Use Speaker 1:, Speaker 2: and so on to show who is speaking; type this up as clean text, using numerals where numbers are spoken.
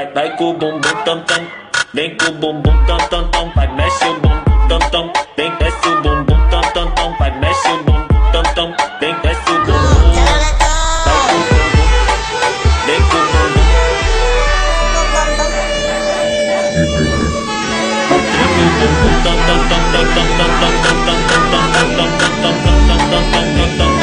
Speaker 1: vai com o bumbum tam tam, vem com o bumbum tam tam tam, vai mexe o bumbum tam tam, vem desce o bumbum tam tam tam, vai mexe o bumbum tam tam, vem desce o bumbum, vai com o bumbum, vem com o bumbum, treme o bumbum tam tam tam tam tam tam tam tam tam tam tam tam tam tam tam tam tam tam.